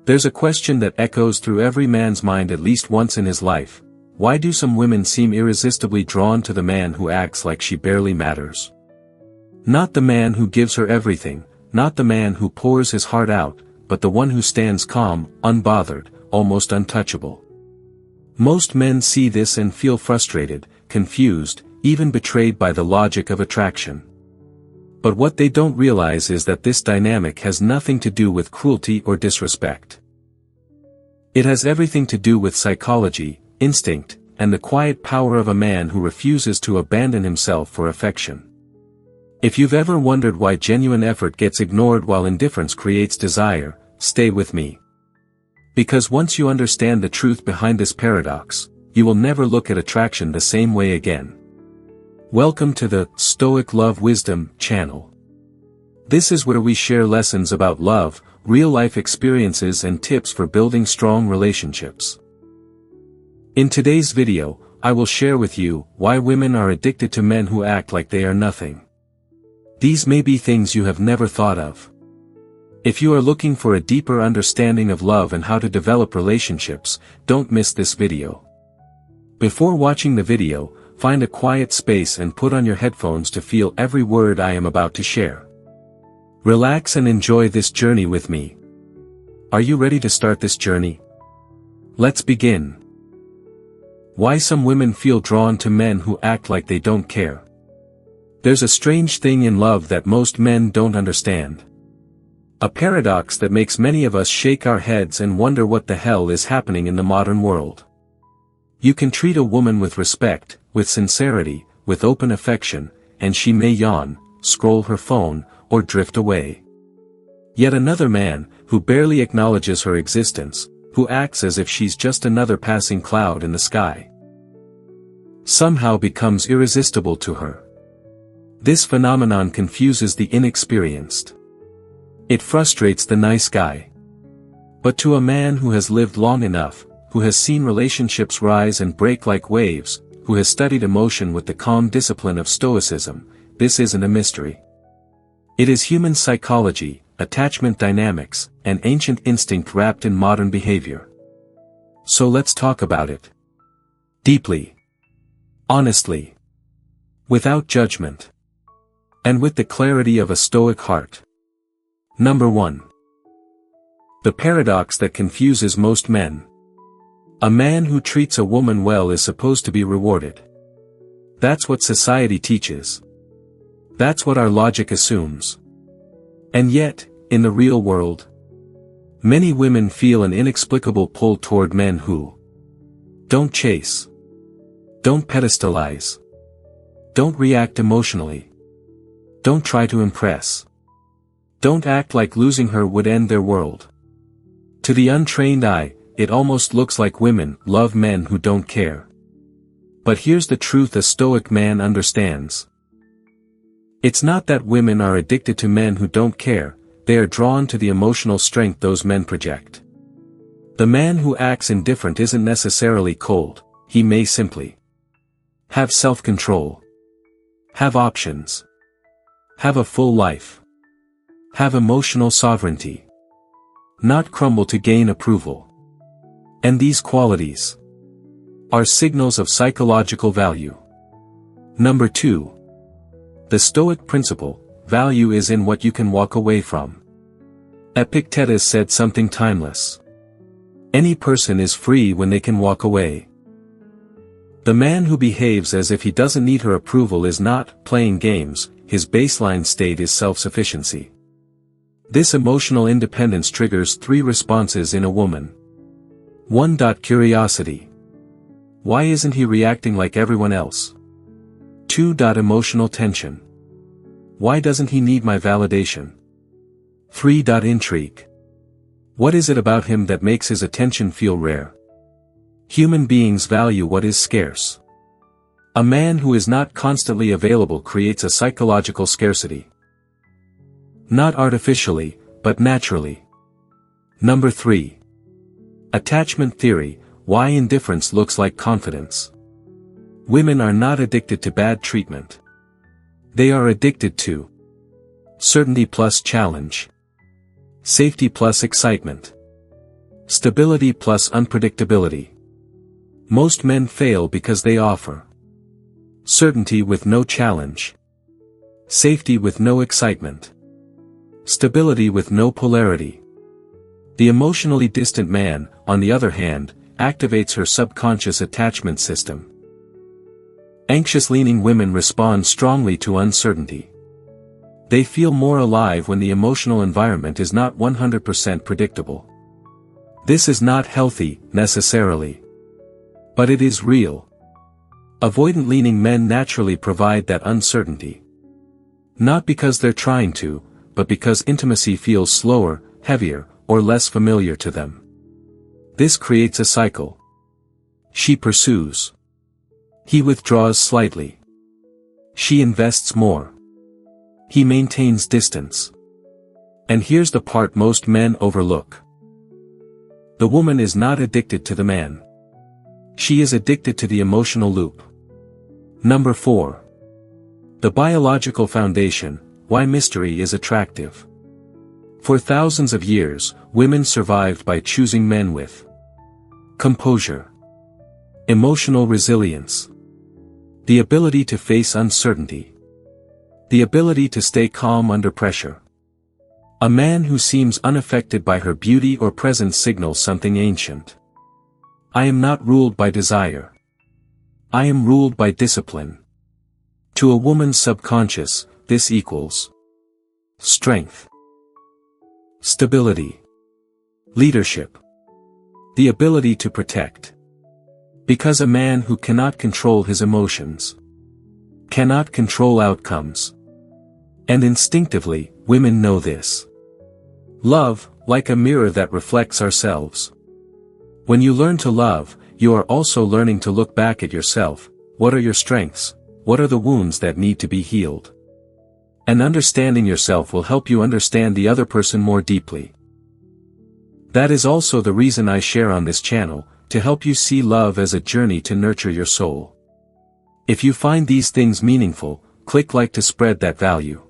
There's a question that echoes through every man's mind at least once in his life. Why do some women seem irresistibly drawn to the man who acts like she barely matters? Not the man who gives her everything, not the man who pours his heart out, but the one who stands calm, unbothered, almost untouchable. Most men see this and feel frustrated, confused, even betrayed by the logic of attraction. But what they don't realize is that this dynamic has nothing to do with cruelty or disrespect. It has everything to do with psychology, instinct, and the quiet power of a man who refuses to abandon himself for affection. If you've ever wondered why genuine effort gets ignored while indifference creates desire, stay with me. Because once you understand the truth behind this paradox, you will never look at attraction the same way again. Welcome to the Stoic Love Wisdom channel. This is where we share lessons about love, real-life experiences and tips for building strong relationships. In today's video, I will share with you why women are addicted to men who act like they are nothing. These may be things you have never thought of. If you are looking for a deeper understanding of love and how to develop relationships, don't miss this video. Before watching the video, find a quiet space and put on your headphones to feel every word I am about to share. Relax and enjoy this journey with me. Are you ready to start this journey? Let's begin. Why some women feel drawn to men who act like they don't care. There's a strange thing in love that most men don't understand. A paradox that makes many of us shake our heads and wonder what the hell is happening in the modern world. You can treat a woman with respect, with sincerity, with open affection, and she may yawn, scroll her phone, or drift away. Yet another man, who barely acknowledges her existence, who acts as if she's just another passing cloud in the sky, somehow becomes irresistible to her. This phenomenon confuses the inexperienced. It frustrates the nice guy. But to a man who has lived long enough, who has seen relationships rise and break like waves, who has studied emotion with the calm discipline of Stoicism, this isn't a mystery. It is human psychology, attachment dynamics, and ancient instinct wrapped in modern behavior. So let's talk about it. Deeply. Honestly. Without judgment. And with the clarity of a Stoic heart. Number 1. The paradox that confuses most men. A man who treats a woman well is supposed to be rewarded. That's what society teaches. That's what our logic assumes. And yet, in the real world, many women feel an inexplicable pull toward men who don't chase, don't pedestalize, don't react emotionally, don't try to impress, don't act like losing her would end their world. To the untrained eye, it almost looks like women love men who don't care. But here's the truth a Stoic man understands. It's not that women are addicted to men who don't care, they are drawn to the emotional strength those men project. The man who acts indifferent isn't necessarily cold, he may simply have self-control, have options, have a full life, have emotional sovereignty, not crumble to gain approval. And these qualities are signals of psychological value. Number 2. The Stoic principle, value is in what you can walk away from. Epictetus said something timeless. Any person is free when they can walk away. The man who behaves as if he doesn't need her approval is not playing games, his baseline state is self-sufficiency. This emotional independence triggers 3 responses in a woman. 1. Curiosity. Why isn't he reacting like everyone else? 2. Emotional tension. Why doesn't he need my validation? 3. Intrigue. What is it about him that makes his attention feel rare? Human beings value what is scarce. A man who is not constantly available creates a psychological scarcity. Not artificially, but naturally. Number 3. Attachment theory, why indifference looks like confidence. Women are not addicted to bad treatment. They are addicted to certainty plus challenge. Safety plus excitement. Stability plus unpredictability. Most men fail because they offer certainty with no challenge, safety with no excitement, stability with no polarity. The emotionally distant man, on the other hand, activates her subconscious attachment system. Anxious-leaning women respond strongly to uncertainty. They feel more alive when the emotional environment is not 100% predictable. This is not healthy, necessarily. But it is real. Avoidant-leaning men naturally provide that uncertainty. Not because they're trying to, but because intimacy feels slower, heavier, or less familiar to them. This creates a cycle. She pursues. He withdraws slightly. She invests more. He maintains distance. And here's the part most men overlook. The woman is not addicted to the man. She is addicted to the emotional loop. Number 4. The biological foundation, why mystery is attractive. For thousands of years, women survived by choosing men with composure, emotional resilience, the ability to face uncertainty, the ability to stay calm under pressure. A man who seems unaffected by her beauty or presence signals something ancient. I am not ruled by desire. I am ruled by discipline. To a woman's subconscious, this equals strength, stability, leadership, the ability to protect. Because a man who cannot control his emotions cannot control outcomes. And instinctively, women know this. Love, like a mirror that reflects ourselves. When you learn to love, you are also learning to look back at yourself. What are your strengths? What are the wounds that need to be healed? And understanding yourself will help you understand the other person more deeply. That is also the reason I share on this channel, to help you see love as a journey to nurture your soul. If you find these things meaningful, click like to spread that value.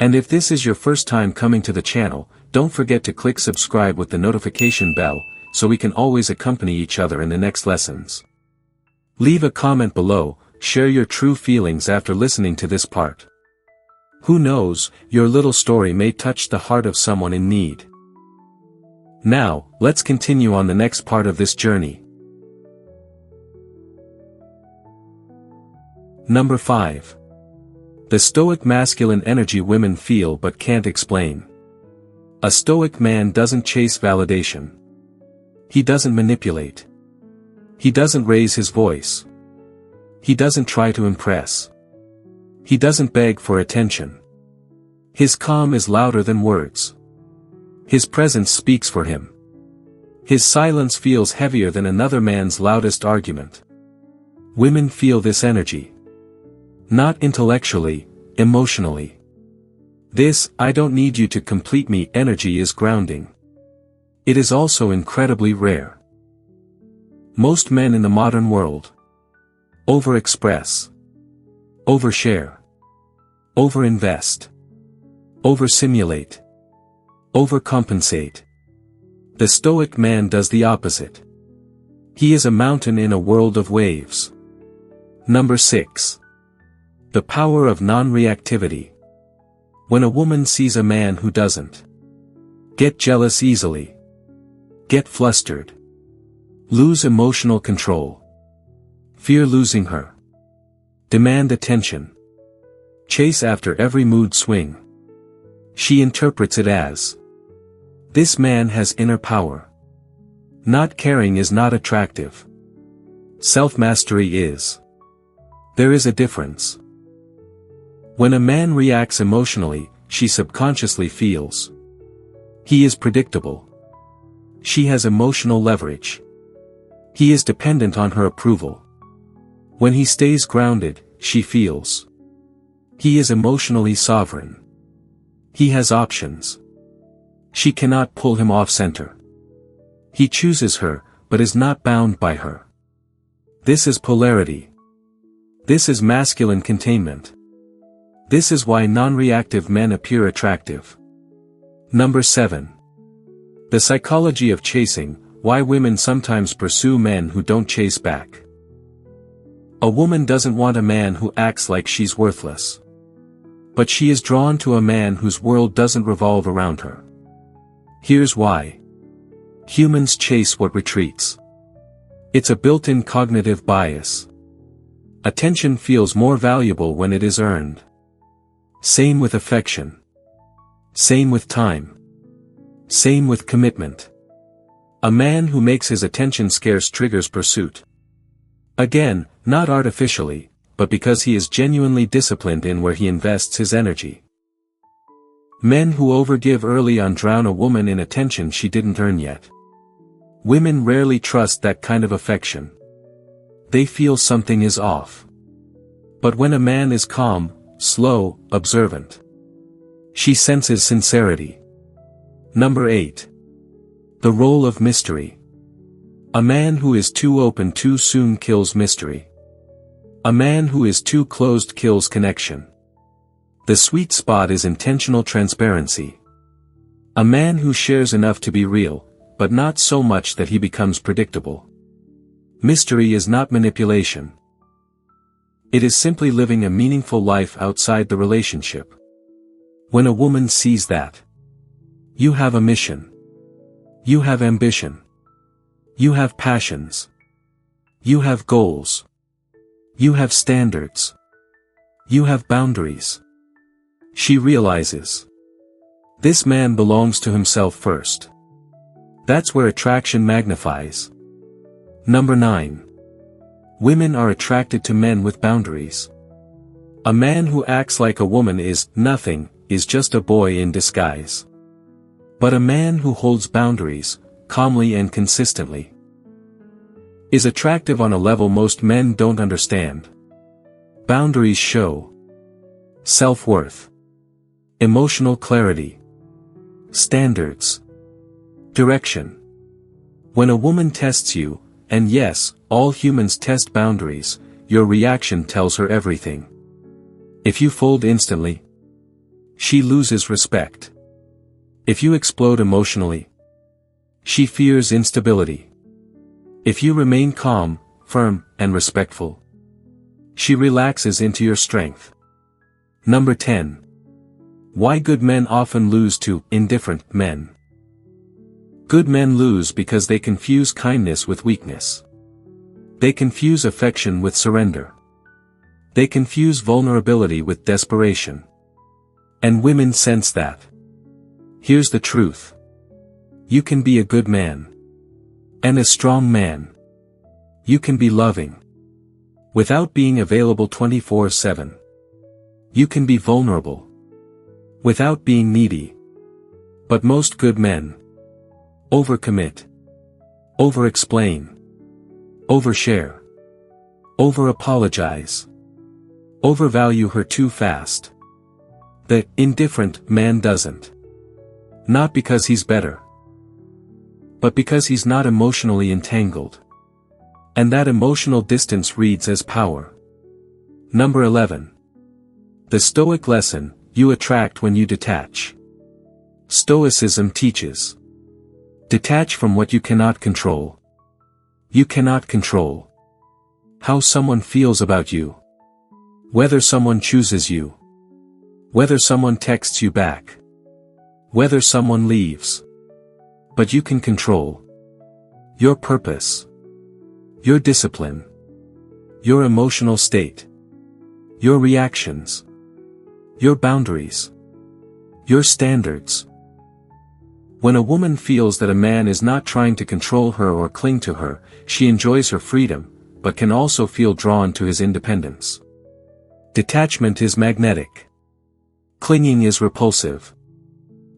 And if this is your first time coming to the channel, don't forget to click subscribe with the notification bell, so we can always accompany each other in the next lessons. Leave a comment below, share your true feelings after listening to this part. Who knows, your little story may touch the heart of someone in need. Now, let's continue on the next part of this journey. Number 5. The Stoic masculine energy women feel but can't explain. A Stoic man doesn't chase validation. He doesn't manipulate. He doesn't raise his voice. He doesn't try to impress. He doesn't beg for attention. His calm is louder than words. His presence speaks for him. His silence feels heavier than another man's loudest argument. Women feel this energy. Not intellectually, emotionally. This, I don't need you to complete me energy is grounding. It is also incredibly rare. Most men in the modern world overexpress, overshare, overinvest, oversimulate, overcompensate. The Stoic man does the opposite. He is a mountain in a world of waves. Number 6. The power of non-reactivity. When a woman sees a man who doesn't get jealous easily, get flustered, lose emotional control, fear losing her, demand attention, chase after every mood swing, she interprets it as, this man has inner power. Not caring is not attractive. Self-mastery is. There is a difference. When a man reacts emotionally, she subconsciously feels. He is predictable. She has emotional leverage. He is dependent on her approval. When he stays grounded, she feels. He is emotionally sovereign. He has options. She cannot pull him off center. He chooses her, but is not bound by her. This is polarity. This is masculine containment. This is why non-reactive men appear attractive. Number 7. The psychology of chasing, why women sometimes pursue men who don't chase back. A woman doesn't want a man who acts like she's worthless. But she is drawn to a man whose world doesn't revolve around her. Here's why. Humans chase what retreats. It's a built-in cognitive bias. Attention feels more valuable when it is earned. Same with affection. Same with time. Same with commitment. A man who makes his attention scarce triggers pursuit. Again, not artificially, but because he is genuinely disciplined in where he invests his energy. Men who overgive early on drown a woman in attention she didn't earn yet. Women rarely trust that kind of affection. They feel something is off. But when a man is calm, slow, observant, she senses sincerity. Number 8. The role of mystery. A man who is too open too soon kills mystery. A man who is too closed kills connection. The sweet spot is intentional transparency. A man who shares enough to be real, but not so much that he becomes predictable. Mystery is not manipulation. It is simply living a meaningful life outside the relationship. When a woman sees that, you have a mission. You have ambition. You have passions. You have goals. You have standards. You have boundaries. She realizes. This man belongs to himself first. That's where attraction magnifies. Number 9. Women are attracted to men with boundaries. A man who acts like a woman is nothing, is just a boy in disguise. But a man who holds boundaries, calmly and consistently, is attractive on a level most men don't understand. Boundaries show self-worth, emotional clarity, standards, direction. When a woman tests you, and yes, all humans test boundaries, your reaction tells her everything. If you fold instantly, she loses respect. If you explode emotionally, she fears instability. If you remain calm, firm, and respectful, she relaxes into your strength. Number 10. Why good men often lose to indifferent men. Good men lose because they confuse kindness with weakness. They confuse affection with surrender. They confuse vulnerability with desperation. And women sense that. Here's the truth. You can be a good man. And a strong man. You can be loving. Without being available 24/7. You can be vulnerable. Without being needy. But most good men overcommit. Over-explain. Overshare. Over-apologize. Overvalue her too fast. The indifferent man doesn't. Not because he's better, but because he's not emotionally entangled. And that emotional distance reads as power. Number 11. The Stoic lesson, you attract when you detach. Stoicism teaches. Detach from what you cannot control. You cannot control how someone feels about you. Whether someone chooses you. Whether someone texts you back. Whether someone leaves. But you can control your purpose. Your discipline. Your emotional state. Your reactions. Your boundaries. Your standards. When a woman feels that a man is not trying to control her or cling to her, she enjoys her freedom, but can also feel drawn to his independence. Detachment is magnetic. Clinging is repulsive.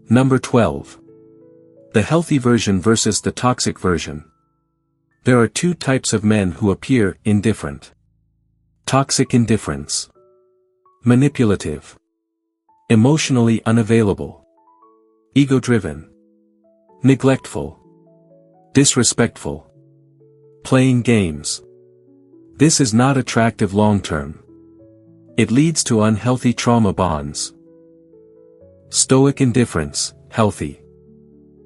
Number 12. The healthy version versus the toxic version. There are two types of men who appear indifferent. Toxic indifference. Manipulative. Emotionally unavailable. Ego-driven. Neglectful. Disrespectful. Playing games. This is not attractive long-term. It leads to unhealthy trauma bonds. Stoic indifference, healthy.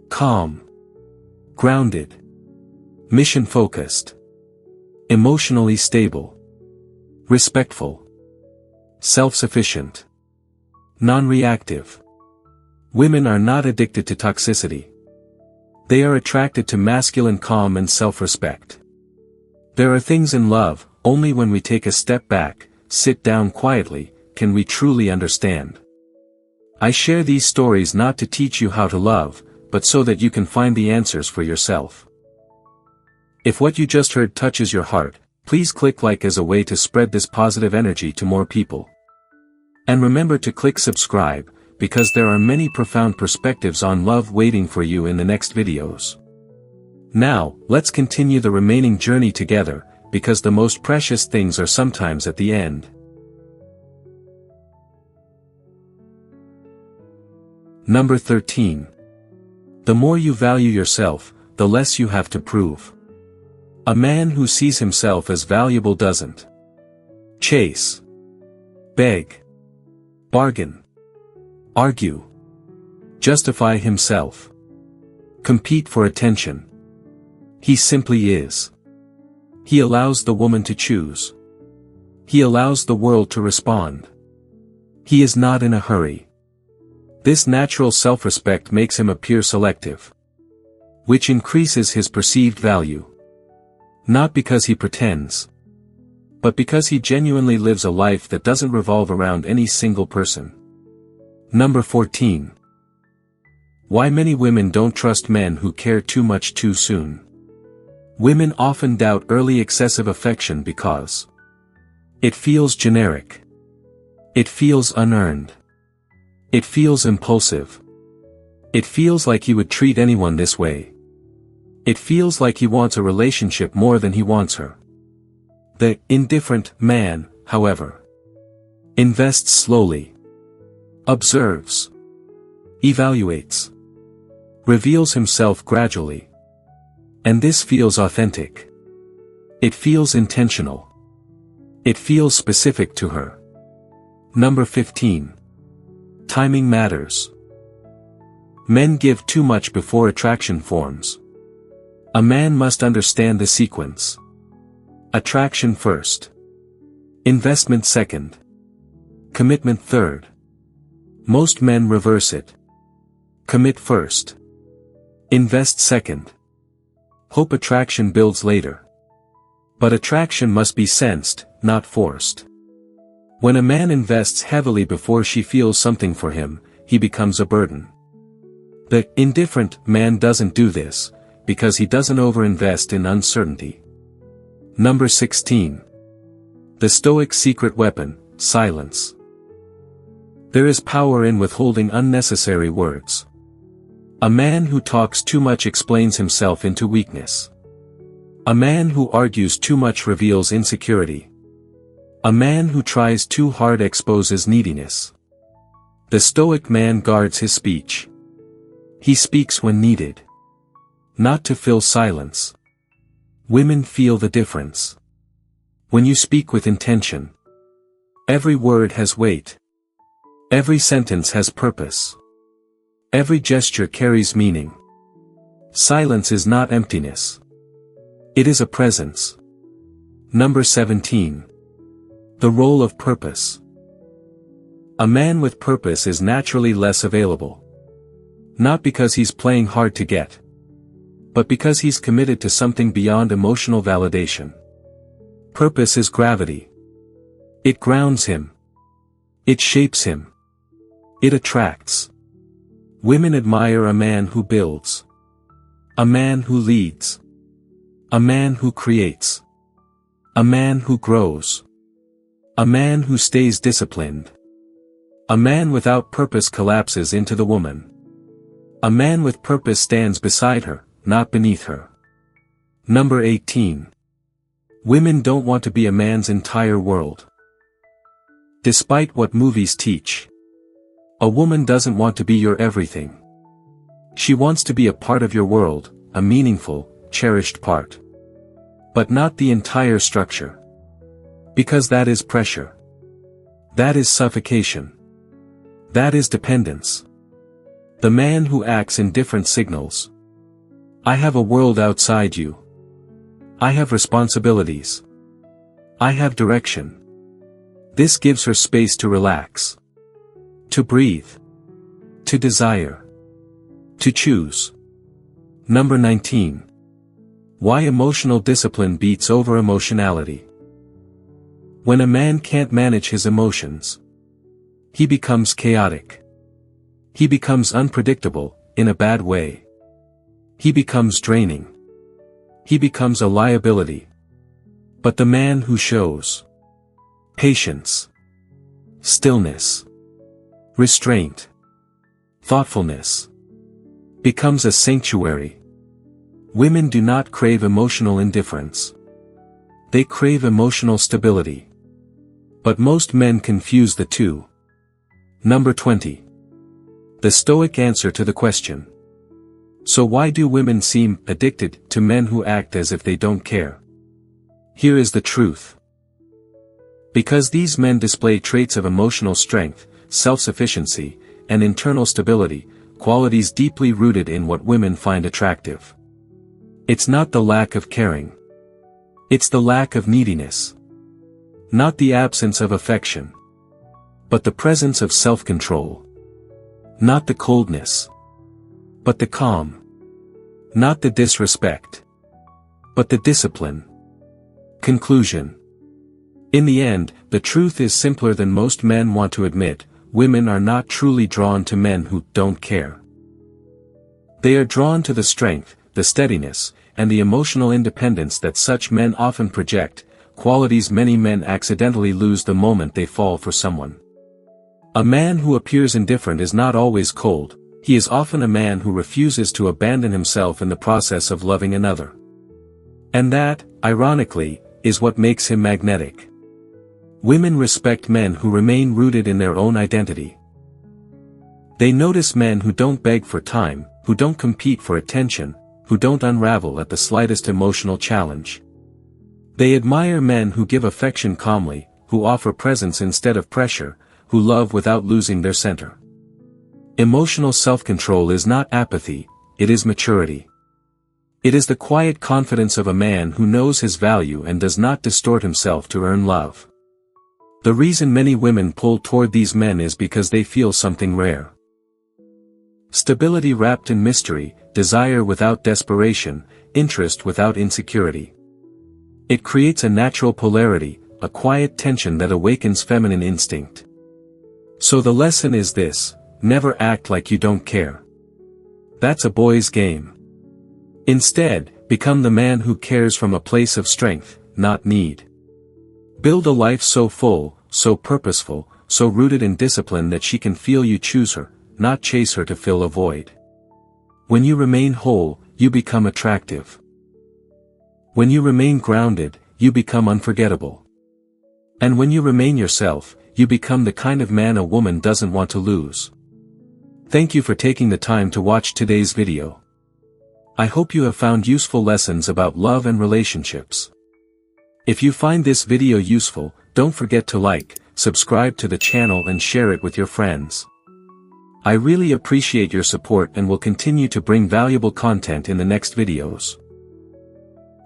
Calm. Grounded. Mission-focused. Emotionally stable. Respectful. Self-sufficient. Non-reactive. Women are not addicted to toxicity. They are attracted to masculine calm and self-respect. There are things in love, only when we take a step back, sit down quietly, can we truly understand. I share these stories not to teach you how to love, but so that you can find the answers for yourself. If what you just heard touches your heart, please click like as a way to spread this positive energy to more people. And remember to click subscribe, because there are many profound perspectives on love waiting for you in the next videos. Now, let's continue the remaining journey together, because the most precious things are sometimes at the end. Number 13. The more you value yourself, the less you have to prove. A man who sees himself as valuable doesn't chase, beg, bargain, argue, justify himself, compete for attention. He simply is. He allows the woman to choose. He allows the world to respond. He is not in a hurry. This natural self-respect makes him appear selective, which increases his perceived value. Not because he pretends, but because he genuinely lives a life that doesn't revolve around any single person. Number 14. Why many women don't trust men who care too much too soon. Women often doubt early excessive affection because it feels generic. It feels unearned. It feels impulsive. It feels like he would treat anyone this way. It feels like he wants a relationship more than he wants her. The indifferent man, however, invests slowly, observes, evaluates, reveals himself gradually. And this feels authentic. It feels intentional. It feels specific to her. Number 15. Timing matters. Men give too much before attraction forms. A man must understand the sequence. Attraction first. Investment second. Commitment third. Most men reverse it. Commit first. Invest second. Hope attraction builds later. But attraction must be sensed, not forced. When a man invests heavily before she feels something for him, he becomes a burden. The indifferent man doesn't do this, because he doesn't overinvest in uncertainty. Number 16. The Stoic secret weapon, silence. There is power in withholding unnecessary words. A man who talks too much explains himself into weakness. A man who argues too much reveals insecurity. A man who tries too hard exposes neediness. The Stoic man guards his speech. He speaks when needed. Not to fill silence. Women feel the difference. When you speak with intention, every word has weight. Every sentence has purpose. Every gesture carries meaning. Silence is not emptiness. It is a presence. Number 17. The role of purpose. A man with purpose is naturally less available. Not because he's playing hard to get, but because he's committed to something beyond emotional validation. Purpose is gravity. It grounds him. It shapes him. It attracts. Women admire a man who builds. A man who leads. A man who creates. A man who grows. A man who stays disciplined. A man without purpose collapses into the woman. A man with purpose stands beside her, not beneath her. Number 18. Women don't want to be a man's entire world. Despite what movies teach, a woman doesn't want to be your everything. She wants to be a part of your world, a meaningful, cherished part. But not the entire structure. Because that is pressure. That is suffocation. That is dependence. The man who acts in different signals. I have a world outside you. I have responsibilities. I have direction. This gives her space to relax. To breathe. To desire. To choose. Number 19. Why emotional discipline beats over emotionality. When a man can't manage his emotions, he becomes chaotic. He becomes unpredictable, in a bad way. He becomes draining. He becomes a liability. But the man who shows patience, stillness, restraint, thoughtfulness, becomes a sanctuary. Women do not crave emotional indifference. They crave emotional stability. But most men confuse the two. Number 20. The Stoic answer to the question. So why do women seem addicted to men who act as if they don't care? Here is the truth. Because these men display traits of emotional strength, self-sufficiency, and internal stability, qualities deeply rooted in what women find attractive. It's not the lack of caring. It's the lack of neediness. Not the absence of affection. But the presence of self-control. Not the coldness. But the calm. Not the disrespect. But the discipline. Conclusion. In the end, the truth is simpler than most men want to admit. Women are not truly drawn to men who don't care. They are drawn to the strength, the steadiness, and the emotional independence that such men often project, qualities many men accidentally lose the moment they fall for someone. A man who appears indifferent is not always cold, he is often a man who refuses to abandon himself in the process of loving another. And that, ironically, is what makes him magnetic. Women respect men who remain rooted in their own identity. They notice men who don't beg for time, who don't compete for attention, who don't unravel at the slightest emotional challenge. They admire men who give affection calmly, who offer presence instead of pressure, who love without losing their center. Emotional self-control is not apathy, it is maturity. It is the quiet confidence of a man who knows his value and does not distort himself to earn love. The reason many women pull toward these men is because they feel something rare. Stability wrapped in mystery, desire without desperation, interest without insecurity. It creates a natural polarity, a quiet tension that awakens feminine instinct. So the lesson is this: never act like you don't care. That's a boy's game. Instead, become the man who cares from a place of strength, not need. Build a life so full, so purposeful, so rooted in discipline that she can feel you choose her, not chase her to fill a void. When you remain whole, you become attractive. When you remain grounded, you become unforgettable. And when you remain yourself, you become the kind of man a woman doesn't want to lose. Thank you for taking the time to watch today's video. I hope you have found useful lessons about love and relationships. If you find this video useful, don't forget to like, subscribe to the channel and share it with your friends. I really appreciate your support and will continue to bring valuable content in the next videos.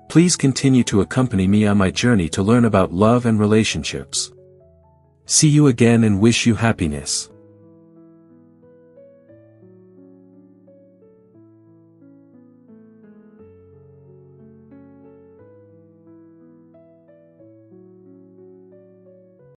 Please continue to accompany me on my journey to learn about love and relationships. See you again and wish you happiness.